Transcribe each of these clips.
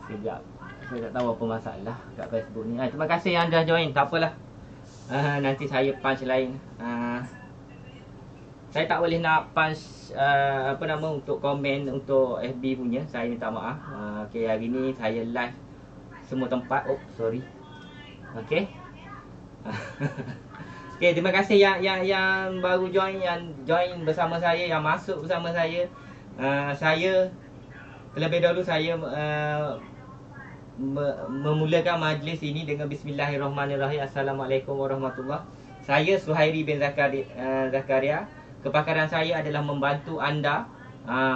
Sekejap. Saya tak tahu apa masalah kat Facebook ni. Terima kasih yang dah join. Tak apalah. Nanti saya punch lain. Saya tak boleh nak punch apa nama untuk komen untuk FB punya. Saya minta maaf. Okey, hari ni saya live semua tempat. Oh, sorry. Okey. Okey, terima kasih yang baru join, yang join bersama saya, yang masuk bersama saya. Saya terlebih dahulu saya memulakan majlis ini dengan Bismillahirrahmanirrahim. Assalamualaikum warahmatullahi. Saya Suhairi bin Zakaria. Kepakaran saya adalah membantu anda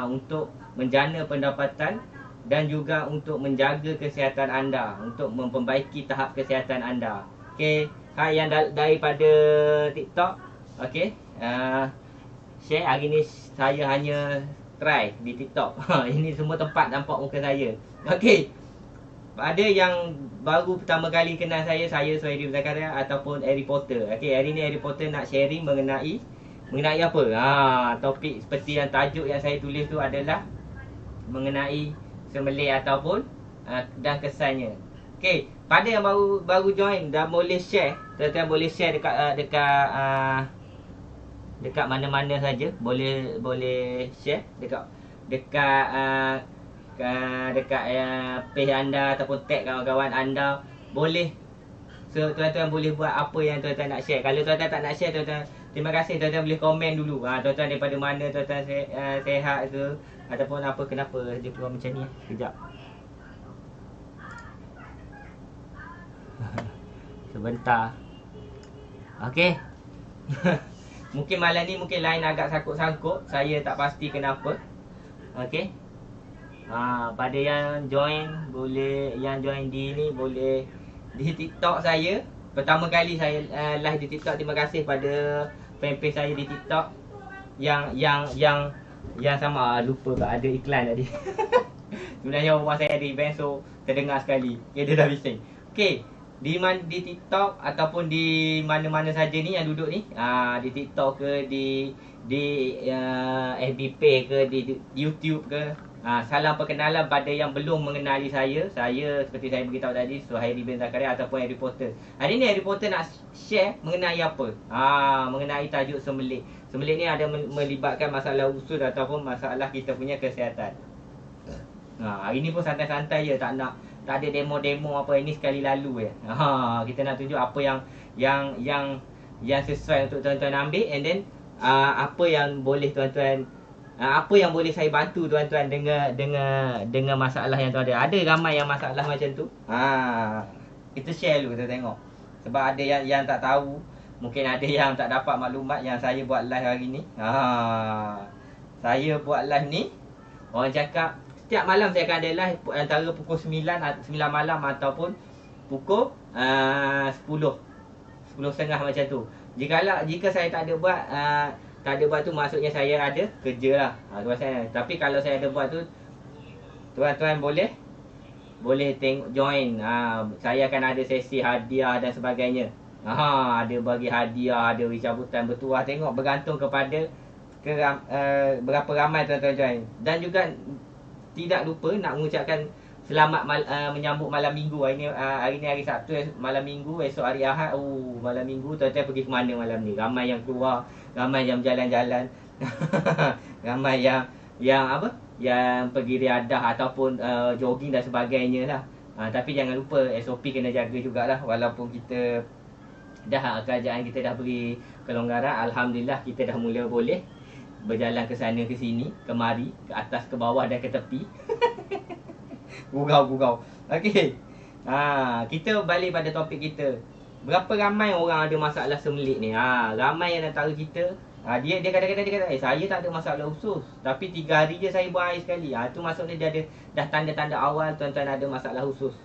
untuk menjana pendapatan dan juga untuk menjaga kesihatan anda, untuk memperbaiki tahap kesihatan anda. Okey, hai yang daripada TikTok. Okey, share hari ni saya hanya try di TikTok. Ini semua tempat nampak muka saya. Okey. Ada yang baru pertama kali kenal saya Suhairi bin Zakaria ataupun Harry Potter. Okey, hari ni Harry Potter nak sharing mengenai apa? Topik seperti yang tajuk yang saya tulis tu adalah mengenai sembelih ataupun dan kesannya. Okey, pada yang baru join dah boleh share, tuan-tuan boleh share dekat mana-mana saja, boleh share dekat page anda ataupun tag kawan-kawan anda. Boleh. So tuan-tuan boleh buat apa yang tuan-tuan nak share. Kalau tuan-tuan tak nak share, tuan-tuan terima kasih, tuan-tuan boleh komen dulu. Tuan-tuan daripada mana, tuan-tuan sihat ke ataupun apa, kenapa dia keluar macam ni. Sekejap. Sebentar. Okey. Mungkin malam ni mungkin line agak sangkut-sangkut, saya tak pasti kenapa. Okey. Pada yang join di ni boleh di TikTok saya. Pertama kali saya live di TikTok. Terima kasih pada fanpage saya di TikTok yang sama. Lupa tak ada iklan tadi. Sebenarnya rumah saya ada event, so terdengar sekali. Okay, dia dah bising. Okey, di TikTok ataupun di mana-mana saja ni yang duduk ni, di TikTok ke, di FB page ke, di YouTube ke. Salam perkenalan pada yang belum mengenali saya. Saya seperti saya beritahu tadi, Suhairi bin Zakaria ataupun Harry Potter. Hari ni Harry Potter nak share mengenai apa? Mengenai tajuk sembelih. Sembelih ni ada melibatkan masalah usus ataupun masalah kita punya kesihatan. Hari ni pun santai-santai je, tak ada demo-demo apa, ini sekali lalu ya. Kita nak tunjuk apa yang sesuai untuk tuan-tuan ambil, and then apa yang boleh tuan-tuan, apa yang boleh saya bantu tuan-tuan dengan masalah yang tuan ada. Ada ramai yang masalah macam tu. Kita share dulu, kita tengok. Sebab ada yang tak tahu, mungkin ada yang tak dapat maklumat yang saya buat live hari ni. Saya buat live ni, orang cakap setiap malam saya akan ada live antara pukul 9 malam ataupun pukul 10:30 macam tu. Jika saya tak ada buat tu, maksudnya saya ada kerja lah. Tapi kalau saya ada buat tu, tuan-tuan boleh tengok, join. Saya akan ada sesi hadiah dan sebagainya. Ada bagi hadiah, ada cabutan bertuah. Tengok, bergantung kepada berapa ramai tuan-tuan join. Dan juga tidak lupa nak mengucapkan selamat menyambut malam minggu. Hari ni hari Sabtu, malam minggu, esok hari Ahad. Malam minggu tuan-tuan pergi ke mana malam ni? Ramai yang keluar, ramai yang jalan-jalan. Ramai yang pergi riadah ataupun jogging dan sebagainya lah. Tapi jangan lupa SOP kena jaga jugalah. Walaupun kita kerajaan kita dah beri kelonggaran, alhamdulillah kita dah mula boleh berjalan ke sana ke sini, kemari, ke atas, ke bawah dan ke tepi. Gurau. Okey. Kita balik pada topik kita. Berapa ramai orang ada masalah sembelit ni? Ramai yang antara kita, dia kadang-kadang dia kata, saya tak ada masalah usus, tapi 3 hari je saya buang air sekali. Tu maksudnya dia ada dah tanda-tanda awal tuan-tuan ada masalah usus.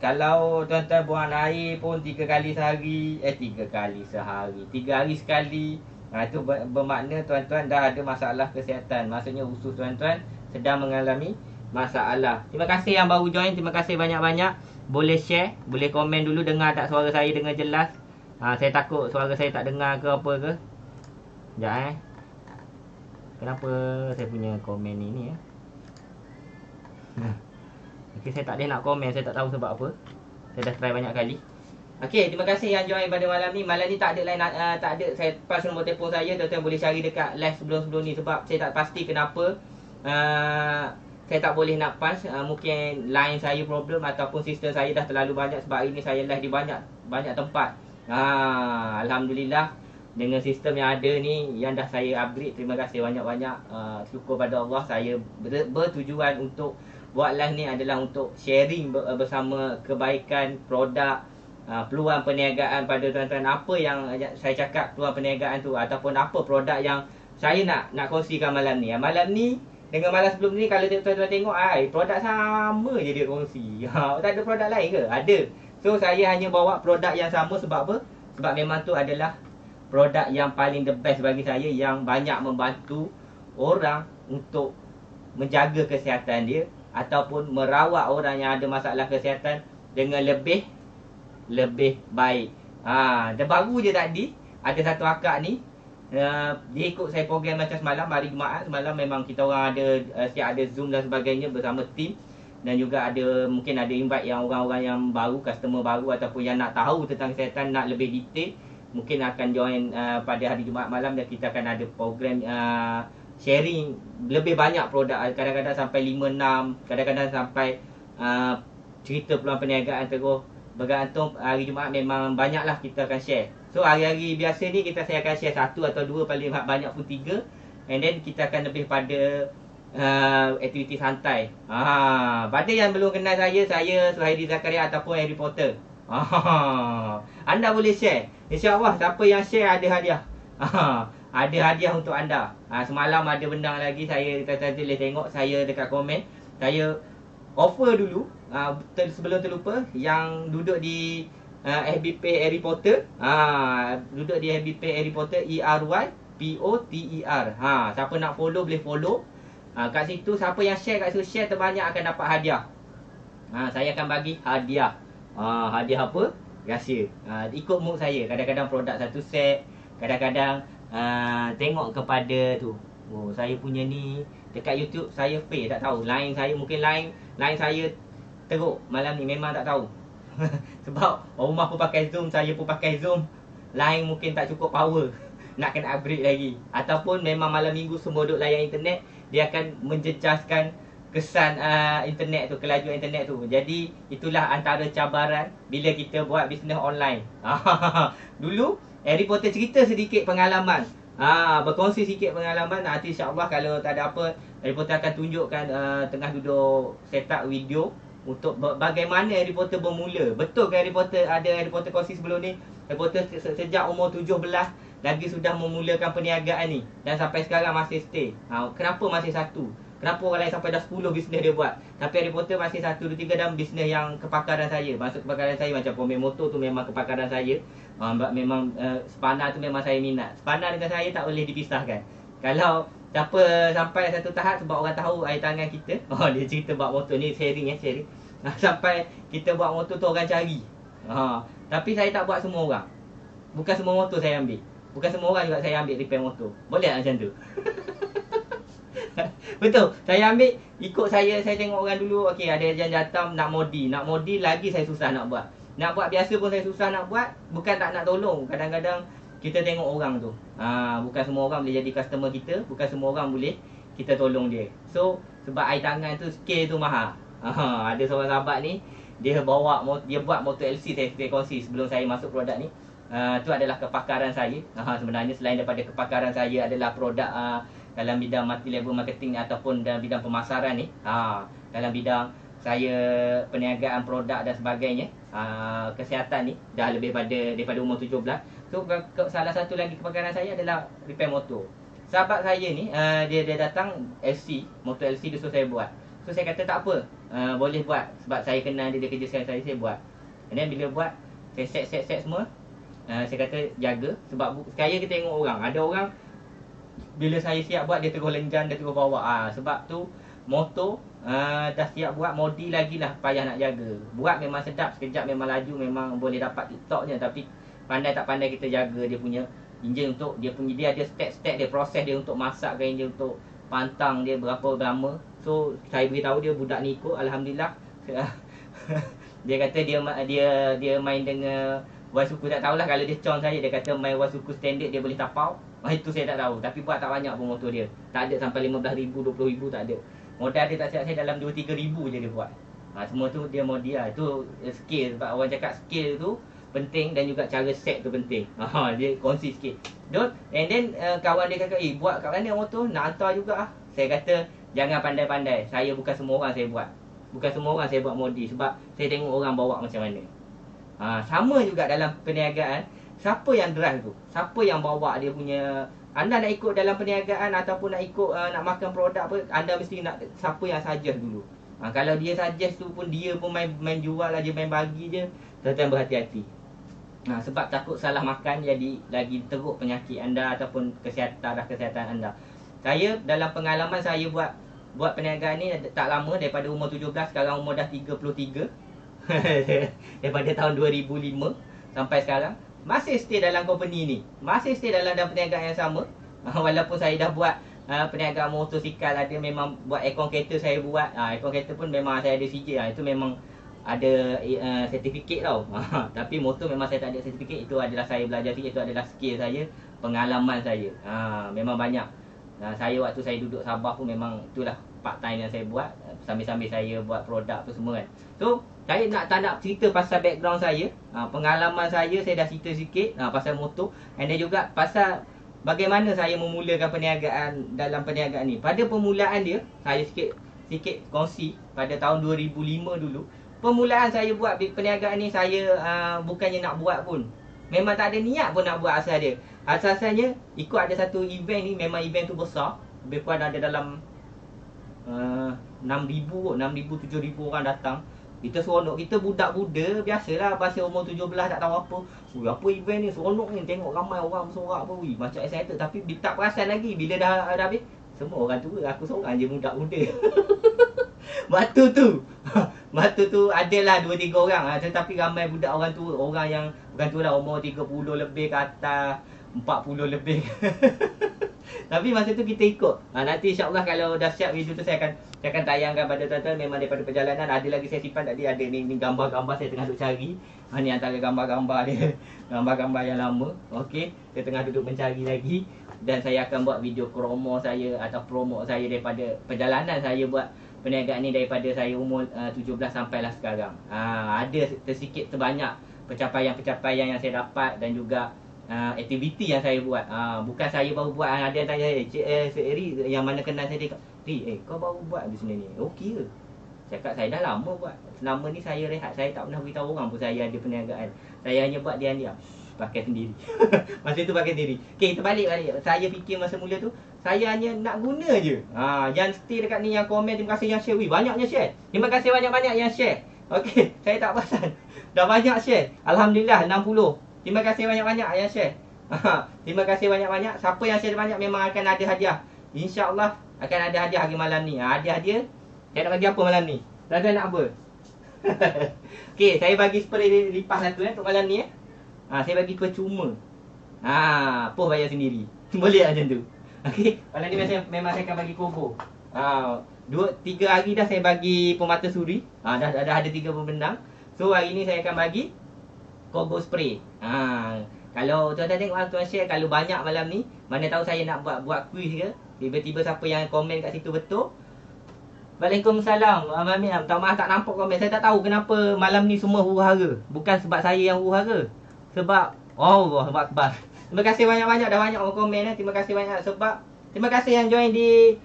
Kalau tuan-tuan buang air pun 3 kali sehari, 3 kali sehari, 3 hari sekali, itu bermakna tuan-tuan dah ada masalah kesihatan. Maksudnya usus tuan-tuan sedang mengalami masalah. Terima kasih yang baru join, terima kasih banyak-banyak. Boleh share, boleh komen dulu, dengar tak suara saya dengan jelas. Saya takut suara saya tak dengar ke apa ke. Sekejap Kenapa saya punya komen ini ya? Okay, saya tak ada nak komen, saya tak tahu sebab apa. Saya dah try banyak kali. Okay, terima kasih yang join pada malam ni. Malam ni tak ada lain, tak ada. Saya pass nombor telefon saya, tuan-tuan boleh cari dekat live sebelum-sebelum ni. Sebab saya tak pasti kenapa saya tak boleh nak pass. Mungkin line saya problem ataupun sistem saya dah terlalu banyak. Sebab hari ni saya live di banyak tempat. Alhamdulillah, dengan sistem yang ada ni, yang dah saya upgrade, terima kasih banyak-banyak. Syukur pada Allah. Saya bertujuan untuk buat live ni adalah untuk sharing bersama kebaikan produk, peluang perniagaan pada tuan-tuan. Apa yang saya cakap peluang perniagaan tu, ataupun apa produk yang saya nak kongsikan malam ni. Malam ni dengan malam sebelum ni, kalau tuan-tuan tengok, produk sama je dia kongsi. Tak ada produk lain ke? Ada. So saya hanya bawa produk yang sama. Sebab apa? Sebab memang tu adalah produk yang paling the best bagi saya, yang banyak membantu orang untuk menjaga kesihatan dia ataupun merawat orang yang ada masalah kesihatan dengan lebih baik. Dan baru je tadi ada satu akak ni, dia ikut saya program macam semalam, hari Jumaat semalam. Memang kita orang ada siap ada Zoom dan sebagainya bersama tim. Dan juga mungkin ada invite yang orang-orang yang baru, customer baru ataupun yang nak tahu tentang kesihatan, nak lebih detail, mungkin akan join pada hari Jumaat malam. Dan kita akan ada program sharing lebih banyak produk, kadang-kadang sampai 5-6, kadang-kadang sampai cerita peluang perniagaan terus. Bergantung hari Jumaat memang banyaklah kita akan share. So hari-hari biasa ni saya akan share 1 atau 2, paling banyak pun 3. And then kita akan lebih pada aktiviti santai. Pada yang belum kenal saya Suhairi Zakaria ataupun Harry Potter, anda boleh share. InsyaAllah siapa yang share ada hadiah. Ada hadiah untuk anda. Semalam ada bendang lagi. Saya boleh tengok saya dekat komen. Saya offer dulu, sebelum terlupa, yang duduk di FB page Harry Potter. Duduk di FB page Harry Potter, ERYPOTER. Siapa nak follow boleh follow. Kat situ siapa yang share kat situ, share terbanyak akan dapat hadiah. Saya akan bagi hadiah. Hadiah apa? Rahsia. Ikut mood saya. Kadang-kadang produk satu set, kadang-kadang tengok kepada tu. Saya punya ni dekat YouTube saya pay, tak tahu. Line saya mungkin line saya teruk malam ni, memang tak tahu. Sebab rumah pun pakai Zoom, saya pun pakai Zoom. Line mungkin tak cukup power. Nak kena upgrade lagi. Ataupun memang malam minggu semua duduk layan internet, dia akan menjejaskan kesan internet tu, kelajuan internet tu. Jadi itulah antara cabaran bila kita buat bisnes online. Dulu Harry Potter cerita sedikit pengalaman, berkongsi sikit pengalaman. Nanti insyaAllah kalau tak ada apa, Harry Potter akan tunjukkan tengah duduk set up video untuk bagaimana Harry Potter bermula. Betul ke Harry Potter, ada Harry Potter kongsi sebelum ni, Harry Potter sejak umur 17 lagi sudah memulakan perniagaan ni, dan sampai sekarang masih stay. Kenapa masih satu? Kenapa orang lain sampai dah 10 bisnes dia buat, tapi Harry Potter masih 1, 2, 3 dalam bisnes yang kepakaran saya. Maksud kepakaran saya macam komen motor tu memang kepakaran saya. Memang spana tu memang saya minat. Spana dengan saya tak boleh dipisahkan. Kalau siapa sampai satu tahap, sebab orang tahu air tangan kita. Dia cerita buat motor ni, sharing. Sampai kita buat motor tu orang cari. Tapi saya tak buat semua orang. Bukan semua motor saya ambil. Bukan semua orang juga saya ambil repair motor. Boleh tak macam tu? Betul. Saya ambil ikut saya tengok orang dulu. Okey, ada yang datang nak modi lagi saya susah nak buat. Nak buat biasa pun saya susah nak buat. Bukan tak nak tolong. Kadang-kadang kita tengok orang tu. Bukan semua orang boleh jadi customer kita. Bukan semua orang boleh kita tolong dia. So, sebab air tangan tu, skill tu mahal. Ada seorang sahabat ni, dia buat motor LC. Saya kongsi sebelum saya masuk produk ni. Itu adalah kepakaran saya. Sebenarnya selain daripada kepakaran saya adalah produk dalam bidang multi level marketing ni, ataupun dalam bidang pemasaran ni, dalam bidang saya perniagaan produk dan sebagainya, kesihatan ni dah lebih daripada umur 17. So salah satu lagi kepakaran saya adalah repair motor. Sahabat saya ni, dia datang LC, motor LC dia suruh saya buat. So saya kata tak apa, boleh buat. Sebab saya kenal dia kerja sekarang saya buat. And then bila buat, saya set semua. Saya kata jaga. Sebab sekaya kita tengok orang, ada orang bila saya siap buat, dia terus lenjan, dia terus bawa. Sebab tu motor dah siap buat, modi lagi lah payah nak jaga. Buat memang sedap, sekejap memang laju, memang boleh dapat TikTok je. Tapi pandai tak pandai kita jaga dia punya enjin, untuk dia ada step-step dia, proses dia untuk masakkan enjin, untuk pantang dia berapa lama. So saya beritahu dia, budak ni ikut, alhamdulillah Dia kata dia main dengan Wasuku, tak tahulah kalau dia con saya. Dia kata main Wasuku standard dia boleh tapau. Itu saya tak tahu. Tapi buat tak banyak pun motor dia. Tak ada sampai 15,000, 20,000 tak ada. Modal dia tak silap saya dalam 2-3 ribu je dia buat. Semua tu dia modal. Itu skill. Sebab orang cakap skill tu penting dan juga cara set tu penting. Dia kongsi sikit. And then kawan dia kata, buat kat mana motor? Nak hantar juga ah. Saya kata, jangan pandai-pandai. Saya bukan semua orang saya buat. Bukan semua orang saya buat modi. Sebab saya tengok orang bawa macam mana. Sama juga dalam perniagaan. Siapa yang drive tu? Siapa yang bawa dia punya? Anda nak ikut dalam perniagaan ataupun nak ikut nak makan produk apa, anda mesti nak siapa yang suggest dulu. Kalau dia suggest tu pun dia pun main jual aja, main bagi je. Tuan-tuan berhati-hati. Sebab takut salah makan jadi lagi teruk penyakit anda ataupun kesihatan anda. Saya dalam pengalaman saya buat perniagaan ni tak lama, daripada umur 17 sekarang umur dah 33. Daripada tahun 2005 sampai sekarang masih stay dalam company ni. Masih stay dalam perniagaan yang sama. Walaupun saya dah buat perniagaan motosikal, ada memang buat aircon kereta saya buat. Aircon kereta pun memang saya ada CJ. Itu memang ada sertifikat tau. Tapi motor memang saya tak ada sertifikat. Itu adalah saya belajar sikit. Itu adalah skill saya, pengalaman saya. Memang banyak. Saya waktu saya duduk Sabah pun memang itulah part time yang saya buat. Sambil-sambil saya buat produk tu semua kan. So saya tak nak cerita pasal background saya, pengalaman saya dah cerita sikit pasal motor. And then juga pasal bagaimana saya memulakan perniagaan dalam perniagaan ni. Pada permulaan dia, saya sikit kongsi pada tahun 2005 dulu. Permulaan saya buat perniagaan ni, saya bukannya nak buat pun. Memang tak ada niat pun nak buat asal dia. Asasnya ikut ada satu event ni, memang event tu besar. Lebih kurang ada dalam 6,000, 7,000 orang datang. Kita seronok, kita budak-buda biasalah, pasal umur 17 tak tahu apa. Apa event ni, seronok ni, tengok ramai orang bersorak apa. Macam excited, tapi tak perasan lagi bila dah habis. Semua orang tua, aku seorang je budak-buda. Waktu tu adalah 2-3 orang, tetapi ramai budak orang tua. Orang yang bukan tu lah, umur 30 lebih ke atas, 40 lebih. Tapi masa tu kita ikut. Nanti insyaAllah kalau dah siap video tu saya akan tayangkan pada tuan-tuan. Memang daripada perjalanan. Ada lagi saya simpan tadi. Ada ni gambar-gambar saya tengah duduk cari. Ni antara gambar-gambar dia. Gambar-gambar yang lama. Okey, saya tengah duduk mencari lagi. Dan saya akan buat video promo saya atau promo saya daripada perjalanan saya buat perniagaan ni, daripada saya umur 17 sampailah sekarang. Ada tersikit terbanyak pencapaian-pencapaian yang saya dapat dan juga aktiviti yang saya buat. Bukan saya baru buat. Ada yang tanya, Cik Eri yang mana kenal saya, dia kata, kau baru buat bisnes ni, okey ke? Cakap saya dah lama buat. Selama ni saya rehat, saya tak pernah beritahu orang pun saya ada perniagaan. Saya hanya buat diam-diam, pakai sendiri. Masa tu pakai sendiri. Okay, kita balik. Saya fikir masa mula tu, saya hanya nak guna je. Yang stay dekat ni, yang komen, terima kasih yang share. Banyaknya share. Terima kasih banyak-banyak yang share. Okey, saya tak perasan. Dah banyak share. Alhamdulillah 60. Terima kasih banyak-banyak yang share. Terima kasih banyak-banyak. Siapa yang share banyak memang akan ada hadiah. InsyaAllah akan ada hadiah hari malam ni. Hadiah saya nak bagi apa malam ni? Tuan-tuan nak apa? Okey, saya bagi spray lipas satu untuk malam ni. Saya bagi percuma. Poh bayar sendiri. Boleh tak macam tu? Okey, malam ni memang saya akan bagi combo. 2-3 hari dah saya bagi pemata suri. Dah ada 3 pembendang. So hari ni saya akan bagi combo spray. Kalau tuan-tuan tengok, tuan share. Kalau banyak malam ni, mana tahu saya nak buat quiz ke, tiba-tiba siapa yang komen kat situ betul. Waalaikumsalam. Minta maaf tak nampak komen. Saya tak tahu kenapa malam ni semua huru-hara. Bukan sebab saya yang huru-hara, sebab Allah Akbar. Terima kasih banyak-banyak. Dah banyak orang komen. Terima kasih banyak. Sebab terima kasih yang join di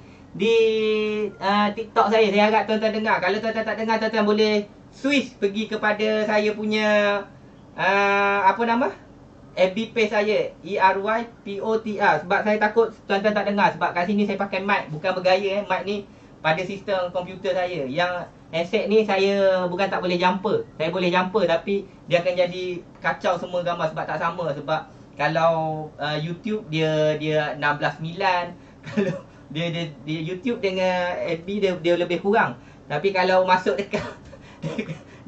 TikTok saya. Saya harap tuan-tuan dengar. Kalau tuan-tuan tak dengar, tuan-tuan boleh switch pergi kepada saya punya apa nama, FB page saya, ERYPOTR. Sebab saya takut tuan-tuan tak dengar. Sebab kat sini saya pakai mic, bukan bergaya. Mic ni pada sistem komputer saya. Yang headset ni saya bukan tak boleh jumper. Saya boleh jumper, tapi dia akan jadi kacau semua gambar sebab tak sama. Sebab kalau YouTube dia 16:9. Kalau dia YouTube dengan FB dia lebih kurang. Tapi kalau masuk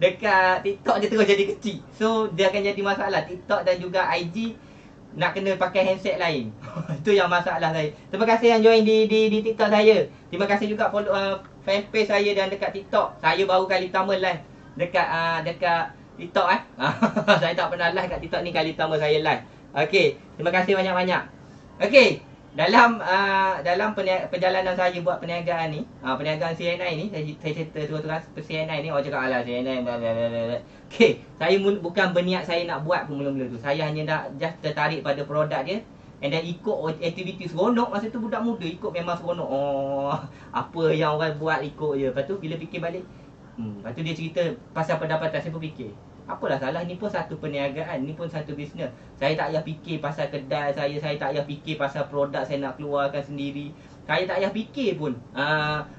dekat TikTok, dia terus jadi kecil. So dia akan jadi masalah. TikTok dan juga IG nak kena pakai handset lain. Itu yang masalah saya. Terima kasih yang join di TikTok saya. Terima kasih juga fanpage saya dan dekat TikTok. Saya baru kali pertama live dekat dekat TikTok Saya tak pernah live kat TikTok ni, kali pertama saya live. Okey, terima kasih banyak-banyak. Okey, dalam perjalanan saya buat perniagaan ni, perniagaan CNI ni, saya cerita terus-terang CNI ni, orang cakap alah CNI bla bla bla bla. Okey, saya bukan berniat saya nak buat pun mula-mula tu. Saya hanya nak just tertarik pada produk dia. And then ikut aktiviti seronok. Masa tu budak muda ikut memang seronok. Oh, apa yang orang buat ikut je. Lepas tu bila fikir balik, lepas tu dia cerita pasal pendapatan. Saya pun fikir, apalah salah, ni pun satu perniagaan, ni pun satu bisnes. Saya tak payah fikir pasal kedai saya tak payah fikir pasal produk saya nak keluarkan sendiri. Saya tak payah fikir pun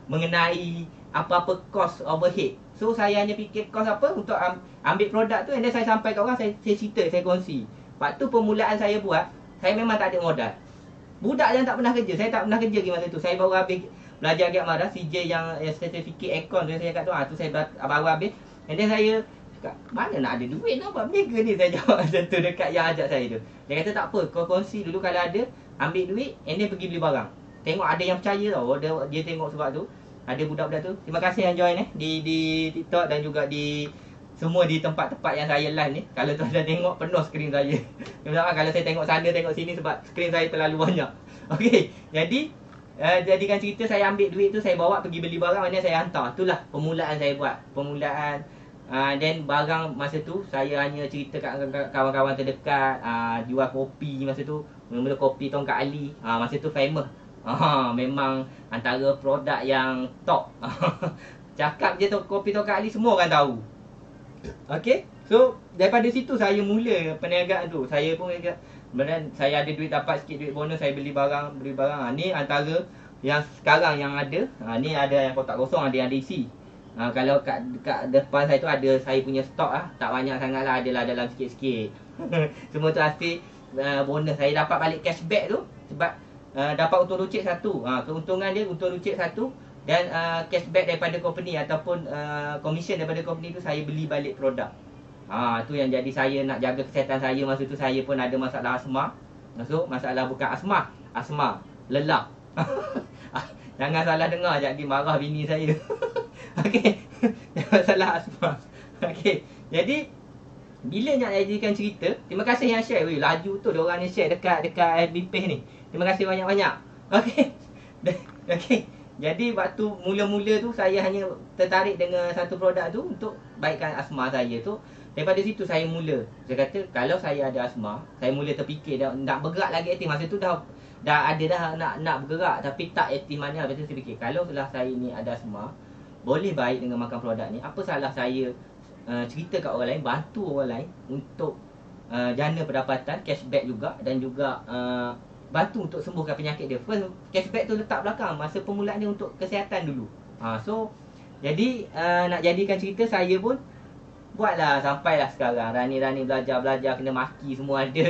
mengenai apa-apa cost overhead. So saya hanya fikir cost apa untuk ambil produk tu, and then saya sampai kat orang, saya cerita, saya kongsi. Waktu permulaan saya buat, saya memang tak ada modal. Budak yang tak pernah kerja, saya tak pernah kerja lagi masa tu. Saya baru habis belajar agak marah, CJ yang sertifikat aircon tu saya kat tu. Tu saya baru habis. And then saya cakap, mana nak ada duit nak buat berniaga ni? Saya jawab macam tu dekat yang ajak saya tu. Dia kata tak apa, kau kongsi dulu, kalau ada ambil duit, and then pergi beli barang. Tengok ada yang percaya tau. Dia tengok sebab tu. Ada budak-budak tu. Terima kasih yang join di TikTok dan juga di semua di tempat-tempat yang saya live ni. Kalau tuan-tuan tengok, penuh skrin saya. Kalau saya tengok sana, tengok sini, sebab skrin saya terlalu banyak. Okey, jadi jadikan cerita, saya ambil duit tu, saya bawa pergi beli barang, dan saya hantar. Itulah permulaan saya buat. Permulaan. Dan barang masa tu, saya hanya cerita kat kawan-kawan terdekat. Jual kopi masa tu. Mula-mula kopi Tongkat Ali. Masa tu famous. Memang antara produk yang top. Cakap je tu kopi Tongkat Ali, semua orang tahu. Okay, so daripada situ saya mula perniagaan tu. Saya pun kemudian saya ada duit, dapat sikit duit bonus, saya beli barang. Ni antara yang sekarang yang ada. Ni ada yang kotak kosong, ada yang diisi. Kalau kat depan saya tu ada saya punya stok tak banyak sangat lah, adalah dalam sikit-sikit. Semua tu hasil bonus. Saya dapat balik cashback tu sebab dapat untung rucit satu. Keuntungan dia untung rucit satu. Dan cashback daripada company ataupun commission daripada company tu, saya beli balik produk. Tu yang jadi saya nak jaga kesihatan saya. Masa tu saya pun ada masalah asma. Masalah bukan asma, lelah. Jangan salah dengar, jadi marah bini saya. Okey. Masalah asma. Okey. Jadi bila nak jadikan cerita, terima kasih yang share. Weh, laju tu dia orang ni share dekat FB page ni. Terima kasih banyak-banyak. Okey. Okey. Jadi waktu mula-mula tu, saya hanya tertarik dengan satu produk tu untuk baikkan asma saya tu. Daripada situ saya mula. Saya kata kalau saya ada asma, saya mula terfikir nak bergerak lagi aktif. Masa tu dah ada nak bergerak, tapi tak aktif mana. Lepas tu saya fikir, kalau lah saya ni ada asma, boleh baik dengan makan produk ni. Apa salah saya cerita kat orang lain, bantu orang lain untuk jana pendapatan, cashback juga, dan juga bantu untuk sembuhkan penyakit dia. First, cashback tu letak belakang. Masa permulaan dia untuk kesihatan dulu. So jadi nak jadikan cerita, saya pun buatlah sampailah sekarang. Rani belajar, kena maki semua ada.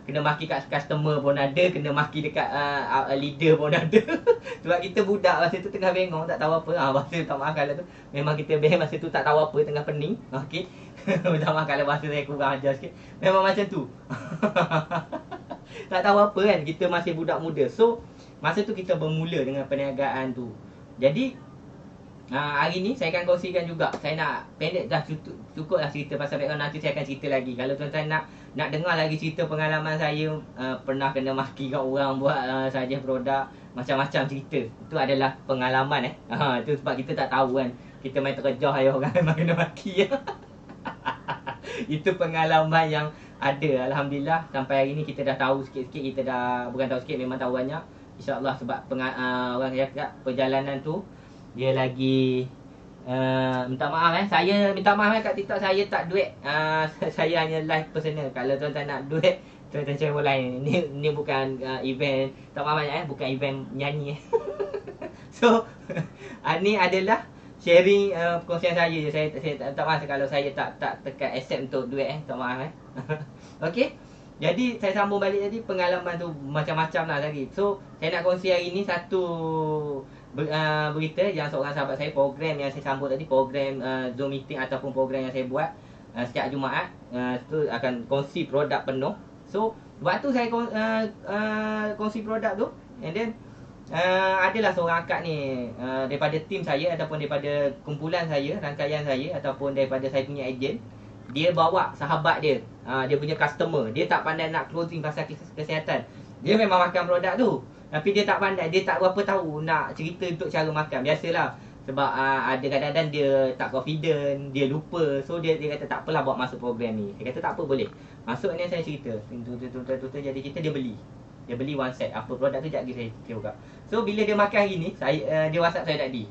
Kena maki kat customer pun ada, kena maki dekat leader pun ada. Sebab kita budak masa tu tengah bengong, tak tahu apa. Bahasa tak maaf kalau tu, memang kita bengong masa tu, tak tahu apa, tengah pening. Okey. Minta maaf kalau bahasa saya kurang ajar sikit. Memang macam tu. Tak tahu apa kan, kita masih budak muda. So masa tu kita bermula dengan perniagaan tu. Jadi hari ni saya akan kongsikan juga. Saya nak pendek dah, cukup lah cerita pasal background. Nanti saya akan cerita lagi. Kalau tuan-tuan nak dengar lagi cerita pengalaman saya, pernah kena maki kat orang buat saja produk, macam-macam cerita. Itu adalah pengalaman Itu sebab kita tak tahu kan, kita main terkejah orang memang kena maki. Itu pengalaman yang ada. Alhamdulillah sampai hari ni kita dah tahu sikit-sikit. Kita dah, bukan tahu sikit, memang tahu banyak. InsyaAllah sebab orang cakap perjalanan tu dia lagi minta maaf saya minta maaf kat TikTok saya tak duit. Saya hanya live personal. Kalau tuan-tuan nak duit, tuan-tuan cari lain. Ni bukan event, tak maaf banyak bukan event nyanyi. So ni adalah sharing perkongsian saya je. Saya tak maaf kalau saya tak tekan accept untuk duit tak maaf Okey. Jadi saya sambung balik tadi, pengalaman tu macam-macam lah tadi. So saya nak kongsi hari ni satu berita yang seorang sahabat saya, program yang saya sambut tadi, program Zoom meeting ataupun program yang saya buat setiap Jumaat, tu akan kongsi produk penuh. So waktu saya kongsi produk tu, and then adalah seorang akak ni daripada tim saya ataupun daripada kumpulan saya, rangkaian saya ataupun daripada saya punya ejen. Dia bawa sahabat dia, dia punya customer. Dia tak pandai nak closing pasal kesihatan. Dia memang makan produk tu, tapi dia tak pandai, dia tak berapa tahu nak cerita untuk cara makan. Biasalah, sebab ada kadang-kadang dia tak confident, dia lupa. So dia kata tak apalah buat masuk program ni. Saya kata tak apa, boleh masuk ni, saya cerita. Jadi kita dia beli one set. Apa produk tu sekejap lagi saya buka. So bila dia makan hari ni, dia WhatsApp saya tadi,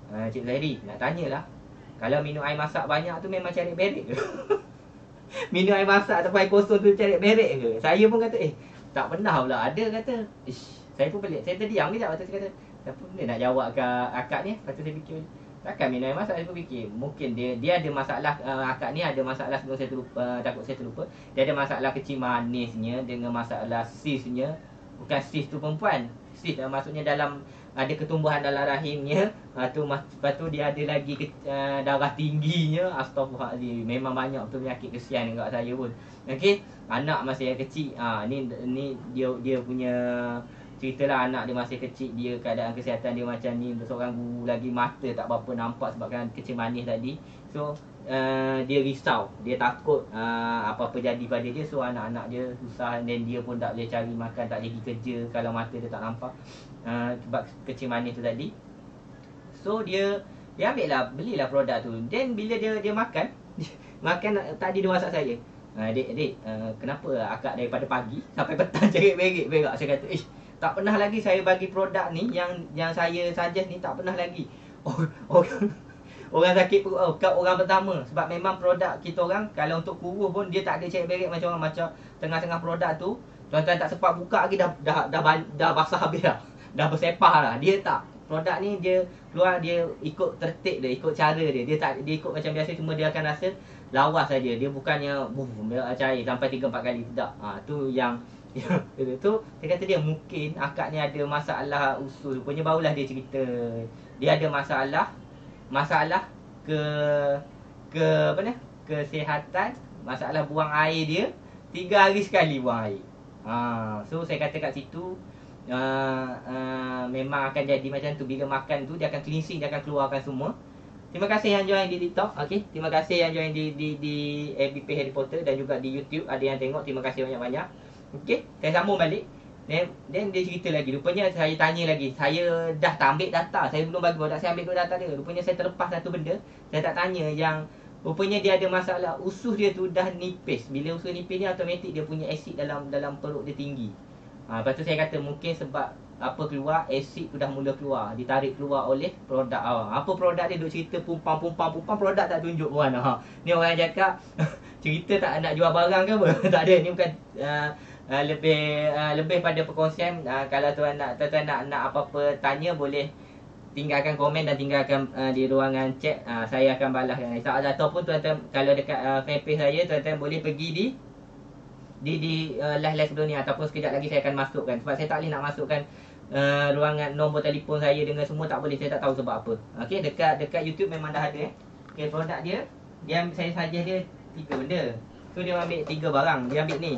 Cik Zahiri nak tanyalah, kalau minum air masak banyak tu memang cari berik ke? Minum air masak ataupun air kosong tu cari berik ke? Saya pun kata tak pernah pula ada, kata. Saya pun pelik. Saya terdiam kejap. Lepas tu saya kata, siapa benda nak jawab ke akak ni? Lepas tu saya fikir, takkan minum air masak. Saya pun fikir mungkin dia ada masalah. Akak ni ada masalah, sebelum saya terlupa, takut saya terlupa. Dia ada masalah kecil manisnya dengan masalah sisnya. Bukan sis tu perempuan, sis maksudnya dalam ada ketumbuhan dalam rahimnya. Lepas tu dia ada lagi darah tingginya. Astagfirullahaladzim. Memang banyak betul penyakit, kesian dekat saya pun. Okey, anak masih kecil. Ni dia punya ceritalah. Anak dia masih kecil, dia keadaan kesihatan dia macam ni. Seorang guru lagi, mata tak berapa nampak sebabkan kecil manis tadi. So dia risau, dia takut apa-apa jadi pada dia. So anak-anak dia susah, dan dia pun tak boleh cari makan, tak boleh pergi kerja kalau mata dia tak nampak, sebab kecil manis tu tadi. So dia belilah produk tu. Then bila dia makan makan tadi dia WhatsApp saya, Dek, kenapa akak daripada pagi sampai petang cari berak. Saya kata, tak pernah lagi saya bagi produk ni, yang saya suggest ni, tak pernah lagi. Orang sakit perut, orang pertama. Sebab memang produk kita orang, kalau untuk kurus pun dia tak ada cari berak macam orang. Macam tengah-tengah produk tu, tuan-tuan tak sempat buka lagi, dah basah habis dah. Dah bersepah lah. Dia tak. Produk ni dia keluar, dia ikut tertib dia, ikut cara dia. Dia ikut macam biasa, cuma dia akan rasa lawas saja. Dia bukannya cair sampai 3-4 kali, tidak. Tu yang tu dia kata dia mungkin akak ni ada masalah usus. Rupanya barulah dia cerita. Dia ada masalah apa ni? Kesihatan, masalah buang air dia 3 hari sekali buang air. So saya kata kat situ memang akan jadi macam tu. Bila makan tu dia akan cleansing, dia akan keluarkan semua. Terima kasih yang join di TikTok. Okey, terima kasih yang join di FBP Harry Potter dan juga di YouTube ada yang tengok. Terima kasih banyak-banyak. Okey, saya sambung balik. Then dia cerita lagi. Rupanya saya tanya lagi. Saya dah tak ambil data. Saya belum bagi produk, saya ambil data dia. Rupanya saya terlepas satu benda. Saya tak tanya yang rupanya dia ada masalah usus dia tu dah nipis. Bila usus nipis ni automatik dia punya asid dalam perut dia tinggi. Lepas tu saya kata mungkin sebab apa keluar, asid tu dah mula keluar, ditarik keluar oleh produk. Apa produk dia duk cerita pumpang, produk tak tunjuk pun. Ni orang cakap cerita tak nak jual barang ke apa? Tak ada, ni bukan lebih pada perkongsian. Kalau tuan nak apa-apa tanya, boleh tinggalkan komen dan tinggalkan di ruangan chat. Saya akan balaskan. Ataupun tuan-tuan kalau dekat fanpage saya, tuan-tuan boleh pergi di live sebelum ni, ataupun sekejap lagi saya akan masukkan. Sebab saya tak boleh nak masukkan ruangan nombor telefon saya dengan semua, tak boleh. Saya tak tahu sebab apa. Okey, dekat YouTube memang dah ada. Okey, produk dia saya suggest dia 3 benda. So dia ambil 3 barang. Dia ambil ni.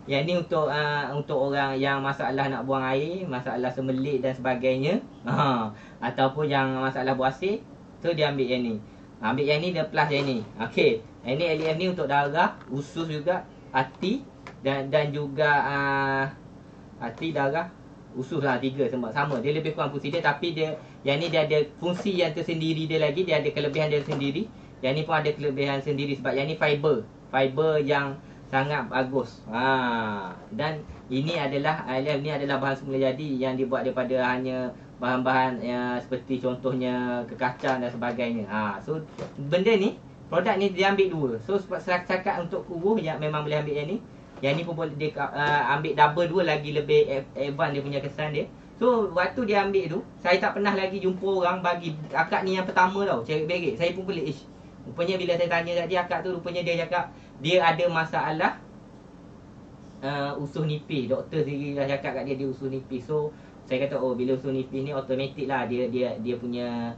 Yang ni untuk orang yang masalah nak buang air, masalah semelik dan sebagainya, ataupun yang masalah buasir. So dia ambil yang ni. Ambil yang ni, dia plus yang ni. Okey, yang ni LEF ni untuk darah, usus juga, hati dan juga hati, darah, usus lah. 3 sama. Dia lebih kurang fungsi dia, tapi yang ni dia ada fungsi yang tersendiri dia lagi. Dia ada kelebihan dia sendiri. Yang ni pun ada kelebihan sendiri sebab yang ni fiber yang sangat bagus. Dan ini adalah bahan semula jadi yang dibuat daripada hanya bahan-bahan seperti contohnya kekacang dan sebagainya. So benda ni, produk ni dia ambil 2. So setakat untuk kuruh yang memang boleh ambil yang ni. Yang ni pun boleh dia ambil double 2, lagi lebih advance dia punya kesan dia. So waktu dia ambil tu, saya tak pernah lagi jumpa orang bagi. Akak ni yang pertama tau, cari berik. Saya pun pelik. Rupanya bila saya tanya tadi, akak tu rupanya dia cakap dia ada masalah usus nipis. Doktor sendiri dah cakap kat dia usus nipis. So saya kata, bila usus nipis ni automatik lah dia punya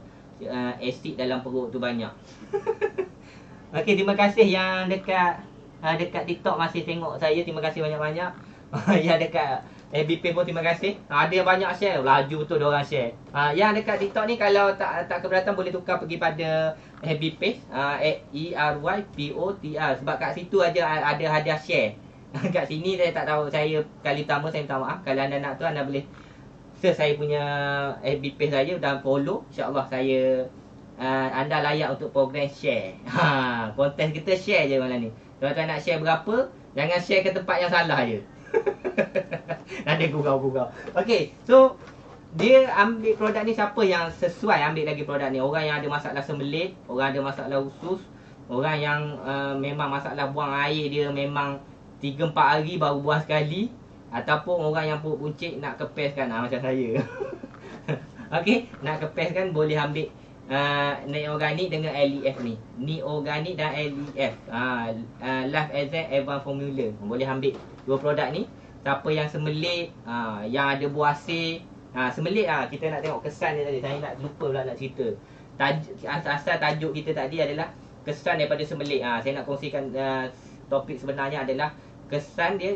asid dalam perut tu banyak. Okey, terima kasih yang dekat TikTok masih tengok saya. Terima kasih banyak-banyak. Yang dekat FB page pun terima kasih. Ada yang banyak share, laju tu dia orang share. Yang dekat TikTok ni kalau tak keberatan boleh tukar pergi pada FB page ERYPOTR, sebab kat situ aja ada hadiah share. Kat sini saya tak tahu, saya kali pertama saya minta maaf. Kalau anda nak tu anda boleh search saya punya FB page saya dan follow. InsyaAllah saya anda layak untuk program share. Konten kita share je malam ni. Tuan-tuan nak share berapa, jangan share ke tempat yang salah je. Ada gurau-gurau. Okay, so dia ambil produk ni, siapa yang sesuai ambil lagi produk ni? Orang yang ada masalah sembelit, orang ada masalah usus, orang yang memang masalah buang air dia memang 3-4 hari baru buang sekali, ataupun orang yang perut buncit nak kepeskan, macam saya. Okay, nak kepeskan boleh ambil Ni Organic dengan LEF ni. Ni Organic dan LEF, Life Exact Advanced Formula. Boleh ambil dua produk ni. Siapa yang semelit, yang ada buah asir, semelit, kita nak tengok kesan dia tadi. Saya nak lupa pula nak cerita. Asal tajuk kita tadi adalah kesan daripada semelit. Saya nak kongsikan topik sebenarnya adalah kesan dia,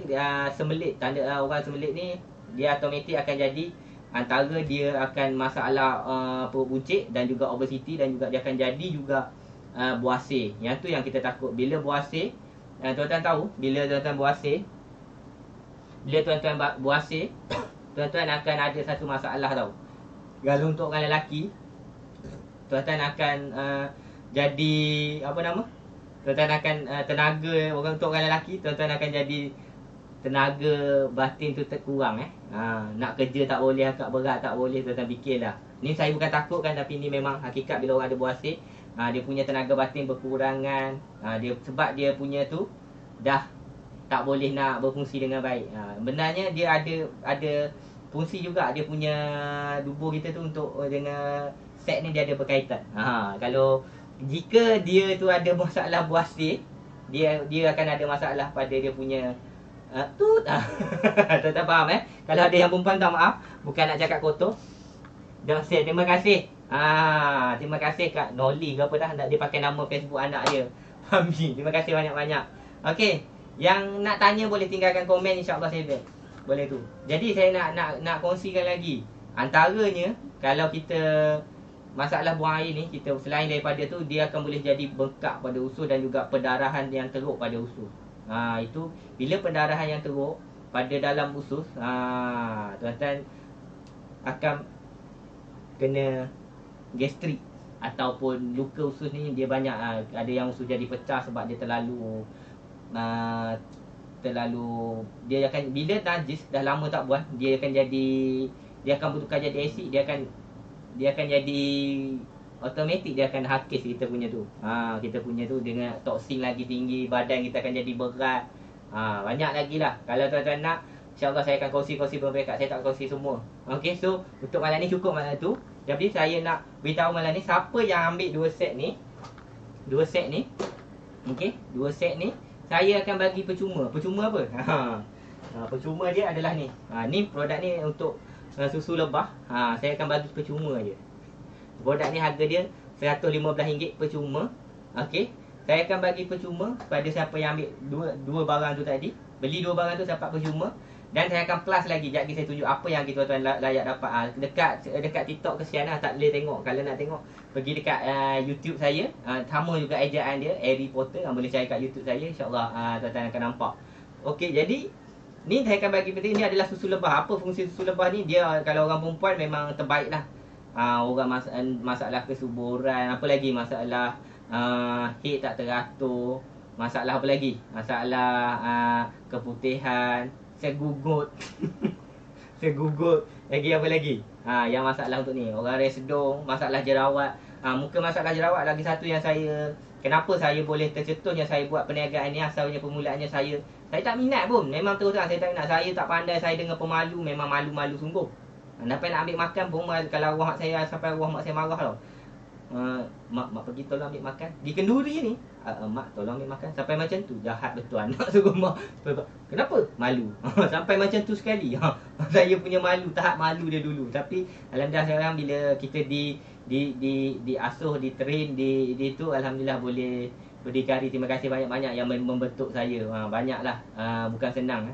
semelit. Tanda orang semelit ni, dia automatik akan jadi antara dia akan masalah perut buncit dan juga obesity, dan juga dia akan jadi juga buasir. Yang tu yang kita takut. Bila buasir, tuan-tuan tahu, bila tuan-tuan buasir, tuan-tuan akan ada satu masalah tau. Kalau untuk orang lelaki, tuan-tuan akan jadi apa nama? Tuan-tuan akan tenaga, orang untuk orang lelaki, tuan-tuan akan jadi tenaga batin tu terkurang. Nak kerja tak boleh, angkat berat tak boleh, tuan-tuan fikirlah. Ni saya bukan takut kan, tapi ni memang hakikat bila orang ada buasir. Dia punya tenaga batin berkurangan. Sebab dia punya tu dah tak boleh nak berfungsi dengan baik. Benarnya dia ada fungsi juga. Dia punya tubuh kita tu untuk dengan set ni dia ada berkaitan. Kalau jika dia tu ada masalah buasir, dia akan ada masalah pada dia punya tuan-tuan faham Kalau ada yang perempuan, tak maaf, bukan nak cakap kotor. Dan saya terima kasih. Terima kasih Kak Noli ke apa dah, dia pakai nama Facebook anak dia. Fahmi. Terima kasih banyak-banyak. Okey, yang nak tanya boleh tinggalkan komen, insya-Allah saya back. Boleh tu. Jadi saya nak kongsikan lagi. Antaranya kalau kita masalah buang air ni, kita selain daripada tu, dia akan boleh jadi bengkak pada usus dan juga pendarahan yang teruk pada usus. Itu bila pendarahan yang teruk pada dalam usus, tuan-tuan akan kena gastrik ataupun luka usus ni. Dia banyak, ada yang usus jadi pecah sebab dia terlalu dia akan, bila najis dah lama tak buang, dia akan bertukar jadi asid. Dia akan jadi automatik, dia akan hakis kita punya tu. Kita punya tu dengan toksin lagi tinggi, badan kita akan jadi berat. Banyak lagi lah. Kalau tuan-tuan nak, insya-Allah saya akan kongsi beberapa. Saya tak kongsi semua. Okey, so untuk malam ni cukup malam tu. Jadi saya nak beritahu malam ni, siapa yang ambil dua set ni, okey, dua set ni saya akan bagi percuma. Percuma apa? Percuma dia adalah ni. Ni produk ni untuk susu lebah. Saya akan bagi percuma je. Produk ni harga dia RM115 percuma. Okey, saya akan bagi percuma pada siapa yang ambil dua barang tu tadi. Beli dua barang tu dapat percuma. Dan saya akan plus lagi. Sekejap lagi saya tunjuk apa yang kita tuan layak dapat. Dekat TikTok kesian lah, tak boleh tengok. Kalau nak tengok, pergi dekat YouTube saya. Sama juga ejaan dia, Harry Potter. Boleh cari kat YouTube saya, insyaAllah tuan-tuan akan nampak. Okey, jadi ni saya akan bagi penting. Ni adalah susu lebah. Apa fungsi susu lebah ni? Dia kalau orang perempuan memang terbaik lah. Orang masalah kesuburan, apa lagi, masalah haid tak teratur, masalah apa lagi, masalah keputihan, segugut segugut, lagi apa lagi, yang masalah untuk ni, orang resedong, masalah jerawat, muka masalah jerawat. Lagi satu yang saya, kenapa saya boleh tercetusnya saya buat perniagaan ni, asalnya permulaannya saya tak minat pun. Memang terus terang saya tak minat. Saya tak pandai, saya dengan pemalu, memang malu-malu sungguh. Dapat nak ambil makan pun, kalau arwah saya, sampai arwah mak saya marah tau. Mak pergi tolong ambil makan di kenduri ni. Mak tolong ambil makan. Sampai macam tu, jahat betul anak suruh mak. Kenapa? Malu. Sampai macam tu sekali. Saya punya malu, tahap malu dia dulu. Tapi alhamdulillah sekarang bila kita diasuh, di train, di tu, alhamdulillah boleh berdikari. Terima kasih banyak-banyak yang membentuk saya. Banyaklah. Bukan senang.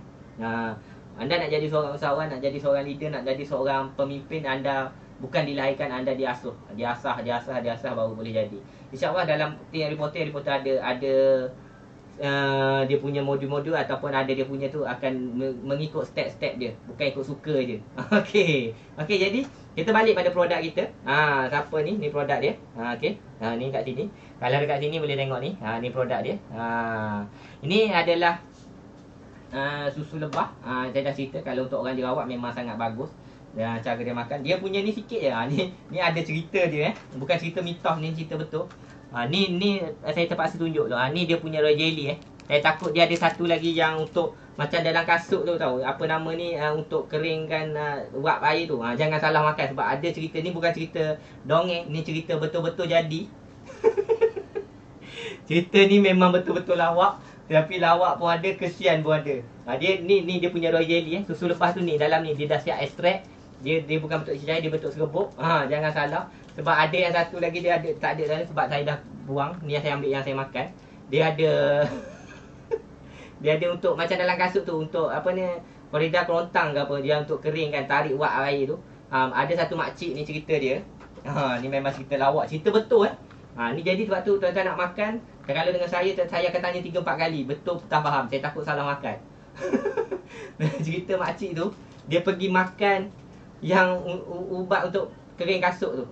Anda nak jadi seorang usahawan, nak jadi seorang leader, nak jadi seorang pemimpin, anda bukan dilahirkan, anda diasuh, diasah baru boleh jadi. InsyaAllah dalam Harry Potter ada dia punya modul-modul ataupun ada dia punya tu akan mengikut step-step dia, bukan ikut suka je. Okey. Okey, jadi kita balik pada produk kita. Siapa ni? Ni produk dia. Okey. Ni kat sini. Kalau dekat sini boleh tengok ni. Ni produk dia. Ini adalah susu lebah. Saya dah cerita kalau untuk orang jerawat memang sangat bagus. Dan cara dia makan, dia punya ni sikit je. Ni ada cerita dia bukan cerita mitos, ni cerita betul. Ni saya terpaksa tunjuk tu. Ni dia punya royal jelly Saya takut dia ada satu lagi yang untuk macam dalam kasut tu tahu. Apa nama ni, untuk keringkan uap air tu. Jangan salah makan sebab ada cerita ni, bukan cerita dongeng, ni cerita betul-betul jadi. Cerita ni memang betul-betul lawak, tapi lawak pun ada, kesian pun ada. Dia punya royal jelly susu lepas tu ni dalam ni dia dah siap ekstrak. Dia bukan bentuk cecair, dia bentuk serbuk. Jangan salah. Sebab ada yang satu lagi dia ada, tak ada dalam sebab saya dah buang. Ni yang saya ambil, yang saya makan. Dia ada dia ada untuk macam dalam kasut tu, untuk apa ni, korida kerontang ke apa, dia untuk keringkan, tarik uap air tu. Ada satu makcik ni cerita dia. Ni memang cerita lawak, cerita betul ni jadi sebab tu tuan-tuan nak makan, kalau dengan saya akan tanya 3-4 kali, betul tak faham, saya takut salah makan. Cerita makcik tu, dia pergi makan yang ubat untuk kering kasut tu.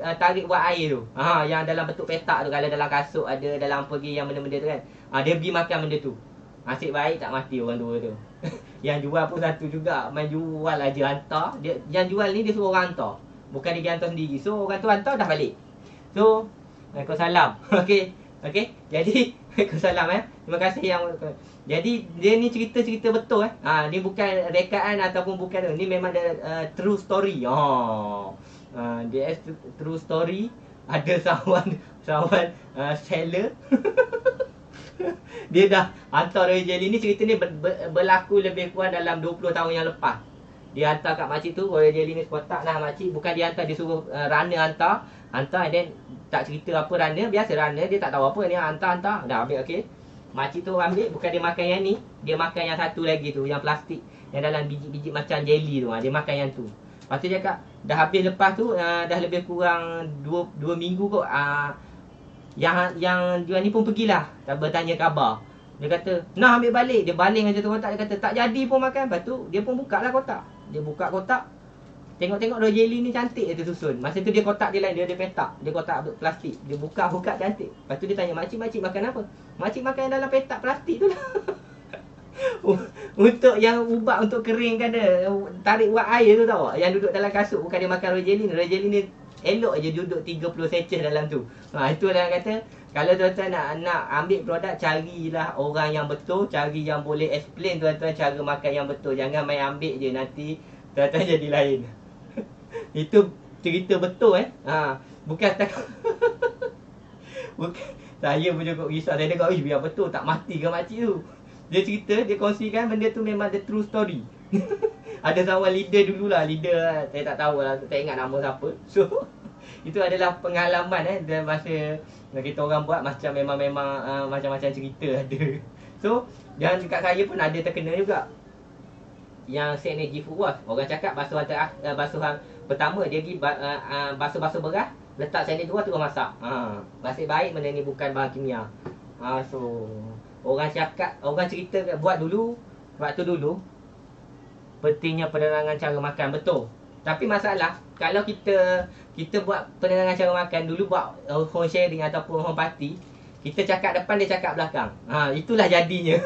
Tarik buat air tu. Yang dalam bentuk petak tu, kalau dalam kasut ada, dalam pergi yang benda-benda tu kan. Dia pergi makan benda tu. Nasib baik tak mati orang dua tu. Yang jual pun satu juga, main jual aja, hantar. Yang jual ni dia suruh orang hantar. Bukan dia hantar sendiri. So orang tu hantar dah balik. So, Waalaikumsalam. Okey. Jadi Waalaikumsalam Terima kasih yang. Jadi dia ni cerita-cerita betul ni bukan rekaan ataupun bukan tu. Ni memang true story. Dia true story. Ada sawan seller. Dia dah hantar royal jelly ni. Cerita ni berlaku lebih kurang dalam 20 tahun yang lepas. Dia hantar kat makcik tu royal jelly ni sekotak lah makcik. Bukan dia hantar, dia suruh runner hantar and then tak cerita apa runner. Biasa runner dia tak tahu apa ni, hantar dah ambil. Okey, makcik tu ambil, bukan dia makan yang ni, dia makan yang satu lagi tu, yang plastik, yang dalam biji-biji macam jelly tu. Dia makan yang tu. Lepas tu cakap dah habis. Lepas tu dah lebih kurang 2 minggu kot. Yang jual ni pun pergilah, tak bertanya khabar. Dia kata nak ambil balik. Dia baling macam tu kotak. Dia kata tak jadi pun makan. Lepas tu dia pun buka lah kotak. Dia buka kotak, tengok royal jelly ni cantik dia susun. Masa tu dia kotak dia lain, dia ada petak. Dia kotak plastik. Dia buka cantik. Lepas tu dia tanya makcik makan apa? Makcik makan yang dalam petak plastik tu lah. Untuk yang ubat untuk keringkan dia, tarik uap air tu tau. Yang duduk dalam kasut, bukan dia makan royal jelly ni. Royal jelly ni elok je duduk 30 seceh dalam tu. Itu dia kata, kalau tuan-tuan nak ambil produk, carilah orang yang betul, cari yang boleh explain tuan-tuan cara makan yang betul. Jangan main ambil je, nanti tuan-tuan jadi lain. Itu cerita betul bukan tak. Bukan, saya pun cukup risau. Saya dengar, biar betul tak mati ke makcik tu. Dia cerita, dia kongsikan benda tu memang the true story. Ada seorang leader dululah, leader saya tak tahu lah, tak ingat nama siapa. So itu adalah pengalaman dan masa kita orang buat memang macam-macam cerita ada. So yang dekat saya pun ada terkena juga. Yang Synergy Food Wash, orang cakap basuhan pertama dia pergi basuh beras, letak Synergy Food Wash terus masak. Nasib baik benda ni bukan bahan kimia. So orang cakap, orang cerita buat dulu, waktu dulu pentingnya penerangan cara makan, betul. Tapi masalah kalau kita buat penerangan cara makan dulu, buat home sharing ataupun home party, kita cakap depan, dia cakap belakang. Itulah jadinya.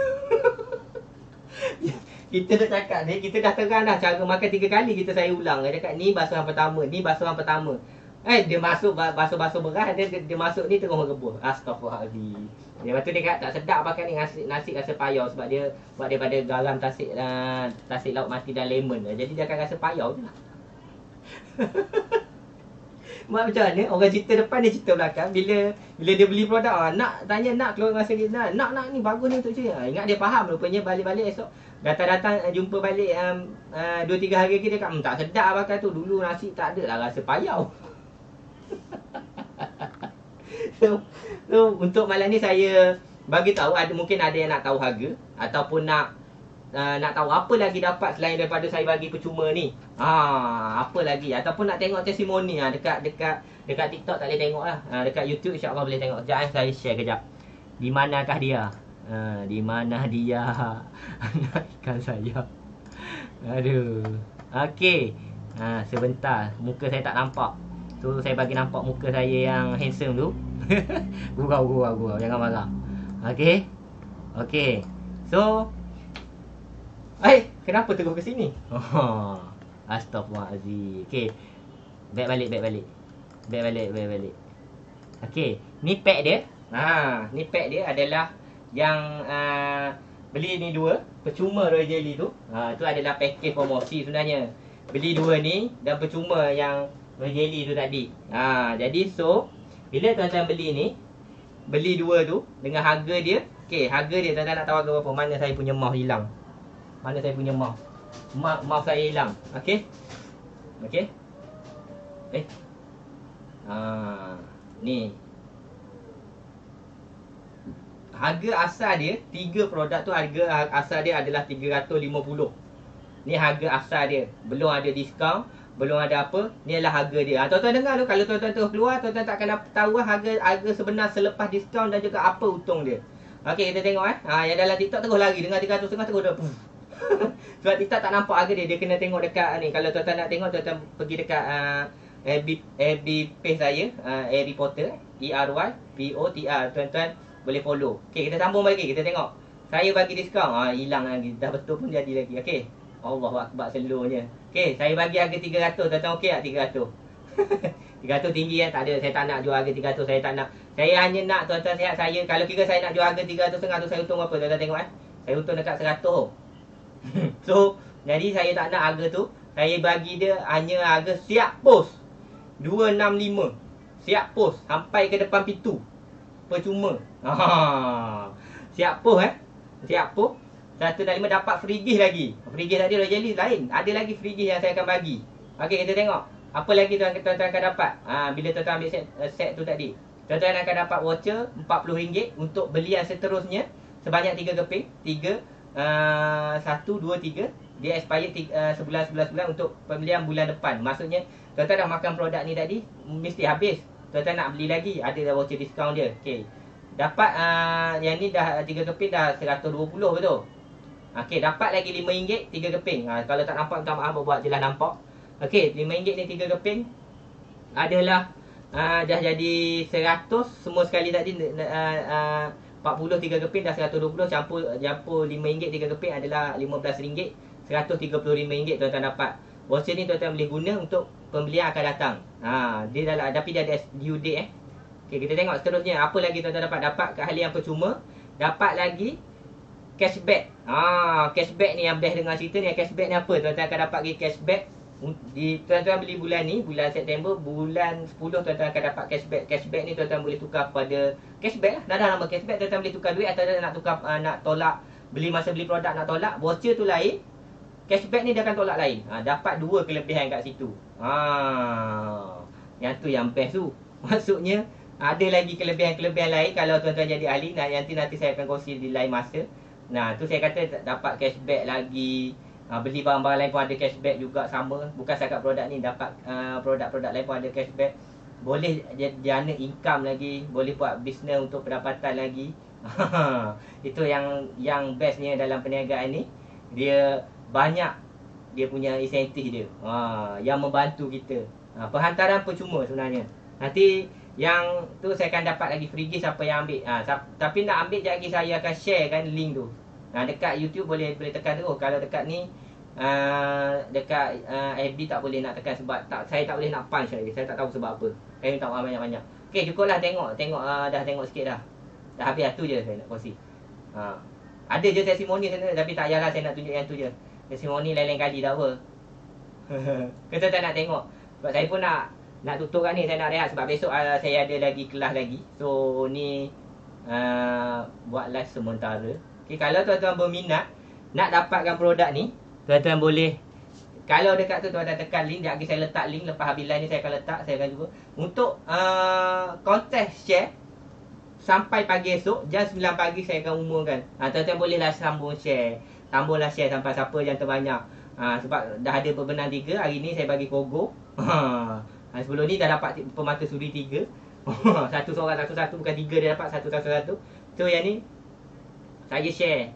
Kita dah cakap ni, kita dah terang dah cara makan 3 kali, saya ulang. Dia cakap ni basuhan pertama, ni basuhan pertama. Dia masuk basuh beras, dia masuk ni terus merebus. Astaghfirullahaladzim. Lepas tu dia kata tak sedap pakai ni, nasi rasa payau sebab dia buat daripada garam, tasik laut mati dan lemon. Jadi dia akan rasa payau je lah. Buat macam mana? Orang cerita depan, dia cerita belakang. Bila dia beli produk, nak tanya, nak keluar masa dia nak ni bagus ni untuk saya. Ingat dia faham rupanya. Balik-balik esok datang jumpa balik 2-3 hari lagi, dia kata tak sedap pakai tu. Dulu nasi tak ada lah rasa payau. So untuk malam ni saya bagi tahu, mungkin ada yang nak tahu harga ataupun nak nak tahu apa lagi dapat selain daripada saya bagi percuma ni. Apa lagi? Ataupun nak tengok testimoni dekat TikTok tak boleh tengok lah. Dekat YouTube insya-Allah boleh tengok. Sekejap saya share kejap. Di manakah dia? Di mana dia? Anak ikan saya. Aduh. Okey. Sebentar. Muka saya tak nampak. So saya bagi nampak muka saya yang handsome tu. Gurau. Jangan marah. Okey. So, kenapa terus ke sini? Astaghfirullahalazim. Okey. Back balik. Okey, ni pack dia. Ni pack dia adalah yang beli ni dua, percuma Royal Jelly tu. Tu adalah package promosi sebenarnya. Beli dua ni dan percuma yang Royal Jelly tu tadi. Jadi so, bila tuan-tuan beli ni, beli dua tu dengan harga dia. Okey, harga dia tuan-tuan nak tahu harga berapa? Mana saya punya mouse hilang? Mouse saya hilang. Okey. Ni. Harga asal dia, 3 produk tu harga asal dia adalah 350. Ni harga asal dia. Belum ada diskaun, belum ada apa. Ni adalah harga dia. Tuan-tuan dengar tu, kalau tuan-tuan terus keluar, tuan-tuan tak akan tahu harga sebenar selepas diskaun dan juga apa untung dia. Okey, kita tengok yang dalam TikTok terus lari dengar 300 terus dah. Sebab TikTok tak nampak harga dia. Dia kena tengok dekat ni. Kalau tuan-tuan nak tengok, tuan-tuan pergi dekat FB page saya, Harry Potter, ERYPOTR. Tuan-tuan boleh follow. Okey, kita sambung lagi. Kita tengok. Saya bagi diskaun. Hilang lagi. Dah betul pun jadi lagi. Okey. Allahu akbar seluruhnya. Okey, saya bagi harga 300. Tuan-tuan okey tak 300? 300 tinggi tak ada. Saya tak nak jual harga 300. Saya tak nak. Saya hanya nak tuan-tuan sihat saya. Kalau kira saya nak jual harga 300 tu saya untung apa? Tuan-tuan tengok saya untung dekat 100. So, jadi saya tak nak harga tu. Saya bagi dia hanya harga siap post 265. Siap post sampai ke depan pintu. Percuma. Siap post Siap post 165 dapat free gift lagi. Free gift tadi Royal Jelly lain. Ada lagi free gift yang saya akan bagi. Okey, kita tengok. Apa lagi tuan-tuan akan dapat? Bila tuan-tuan ambil set tu tadi. Tuan-tuan akan dapat voucher RM40 untuk belian seterusnya sebanyak 3 keping. 1, 2, 3. Dia expire sebulan untuk pembelian bulan depan. Maksudnya tuan-tuan dah makan produk ni tadi mesti habis. Tuan-tuan nak beli lagi, ada voucher diskaun dia. Okey. Dapat yang ni dah 3 keping dah 120 betul. Okey, dapat lagi RM5 3 keping. Kalau tak nampak minta maaf, buat je lah nampak. Okey, RM5 ni 3 keping adalah dah jadi 100 semua sekali tadi. 40 3 keping dah 120, campur RM5 3 keping adalah RM15. RM135 tuan-tuan dapat. Voucher ni tuan-tuan boleh guna untuk pembelian akan datang. Dia dah, tapi dia ada due date Okey, kita tengok seterusnya apa lagi tuan-tuan dapat. Dapat keahlian percuma, dapat lagi cashback. Cashback ni yang best dengan cerita ni. Cashback ni apa? Tuan-tuan akan dapat lagi cashback. Tuan-tuan beli bulan ni, bulan September, bulan 10 tuan-tuan akan dapat cashback. Cashback ni tuan-tuan boleh tukar pada cashback lah. Dah nama cashback. Tuan-tuan boleh tukar duit atau nak tukar nak tolak masa beli produk nak tolak. Voucher tu lain. Cashback ni dia akan tolak lain. Dapat 2 kelebihan kat situ. Yang tu yang best tu. Maksudnya ada lagi kelebihan-kelebihan lain kalau tuan-tuan jadi ahli. Nanti saya akan kongsi di lain masa. Tu saya kata dapat cashback lagi. Beli barang-barang lain pun ada cashback juga sama. Bukan setakat produk ni, dapat produk-produk lain pun ada cashback. Boleh jana income lagi, boleh buat bisnes untuk pendapatan lagi. Itu yang bestnya dalam perniagaan ni. Dia banyak dia punya insentif dia. Yang membantu kita. Penghantaran percuma sebenarnya. Nanti yang tu saya akan dapat lagi free gift siapa yang ambil. Tapi nak ambil sekejap lagi saya akan share kan link tu. Dekat YouTube boleh tekan terus. Kalau dekat ni dekat FB tak boleh nak tekan sebab saya tak boleh nak punch lagi. Saya tak tahu sebab apa. Saya minta maaf banyak-banyak. Okey, cukuplah tengok dah tengok sikit dah. Dah habis tu je saya nak kongsi. Ada je testimoni sana tapi tak payahlah saya nak tunjuk yang tu je. Testimoni lain-lain kali dah apa. Kita tak nak tengok. Sebab saya pun nak tutup kat ni. Saya nak rehat sebab besok saya ada lagi kelas lagi. So ni buat live sementara. Okay, kalau tuan-tuan berminat nak dapatkan produk ni, tuan-tuan boleh. Kalau dekat tu tuan-tuan tekan link. Sekejap lagi saya letak link. Lepas habis live ni saya akan letak. Saya akan cuba untuk kontes share sampai pagi esok jam 9 pagi saya akan umumkan. Tuan-tuan bolehlah sambung share. tambahlah share sampai siapa yang terbanyak. Sebab dah ada berbenang 3, hari ni saya bagi Kogo. Sebelum ni dah dapat pemata suri 3. Satu seorang satu-satu, bukan 3 dia dapat, satu-satu. So yang ni saya share.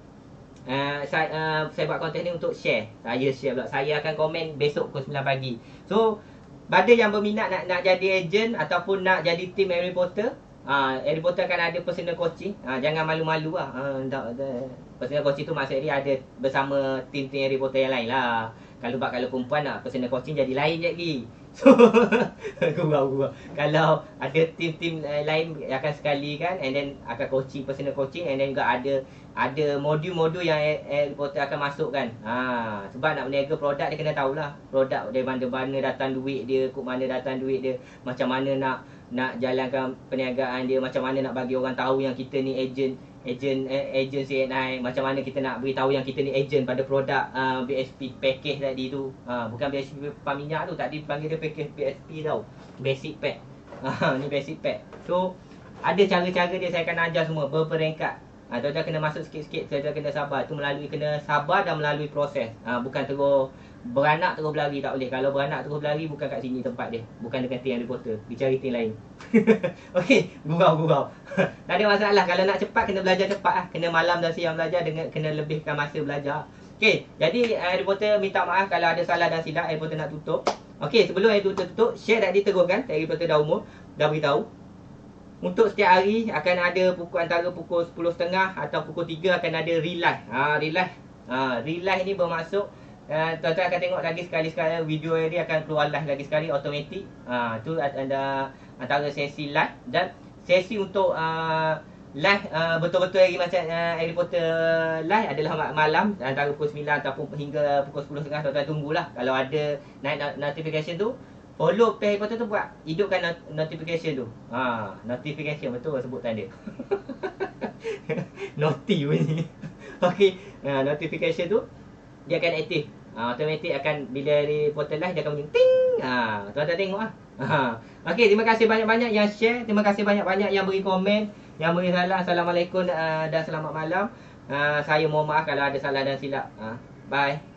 Saya buat konten ni untuk share. Saya share pula. Saya akan komen besok pukul 9 pagi. So pada yang berminat nak jadi ejen ataupun nak jadi tim Harry Potter, Harry Potter akan ada personal coaching. Jangan malu-malu lah. Personal coaching tu maksudnya ada bersama tim-tim Harry Potter yang lain lah. Kalau perempuan nak personal coaching jadi lain je lagi. So gurau. Kalau ada tim-tim lain akan sekali kan, and then akan coaching, personal coaching, and then juga ada modul-modul yang Harry Potter akan masuk kan. Sebab nak berniaga produk dia kena tahulah produk dari mana datang duit dia, kok mana datang duit dia, macam mana nak jalankan perniagaan dia, macam mana nak bagi orang tahu yang kita ni ejen CNI, macam mana kita nak beritahu yang kita ni ejen pada produk BSP package tadi tu. Bukan BSP pump minyak tu, tadi panggil dia package BSP tau, basic pack. Ni basic pack. So ada cara-cara dia, saya akan ajar semua berperingkat. Tuan-tuan kena masuk sikit-sikit, tuan-tuan kena sabar. Kena sabar dan melalui proses. Bukan terus beranak terus berlari, tak boleh. Kalau beranak terus berlari, bukan kat sini tempat dia. Bukan dekat tim Harry Potter, dicari tim lain. Okey, gurau. Tak ada masalah. Kalau nak cepat, kena belajar cepat lah. Kena malam dan siang belajar, kena lebihkan masa belajar. Okey, jadi Harry Potter minta maaf kalau ada salah dan silap. Harry Potter nak tutup. Okey, sebelum Harry Potter tutup, share tadi teruskan. Harry Potter dah beritahu. Untuk setiap hari akan ada antara pukul 10.30 atau pukul 3 akan ada real live. Real live ni bermaksud tuan-tuan akan tengok lagi sekali video ni akan keluar live lagi sekali automatik. Tu ada antara sesi live dan sesi untuk live betul-betul hari macam Harry Potter live adalah malam antara pukul 9 ataupun hingga pukul 10.30. Tuan-tuan tunggulah kalau ada naik notification tu. Follow Harry Potter tu, buat hidupkan notification tu. Notification betul sebutan dia. Naughty bunyi. Okey, notification tu dia akan aktif. Automatik akan bila Harry Potter live dia akan bunyi ting. Tuan-tuan tengok ah. Okey, terima kasih banyak-banyak yang share, terima kasih banyak-banyak yang beri komen, yang beri salam. Assalamualaikum dan selamat malam. Saya mohon maaf kalau ada salah dan silap. Bye.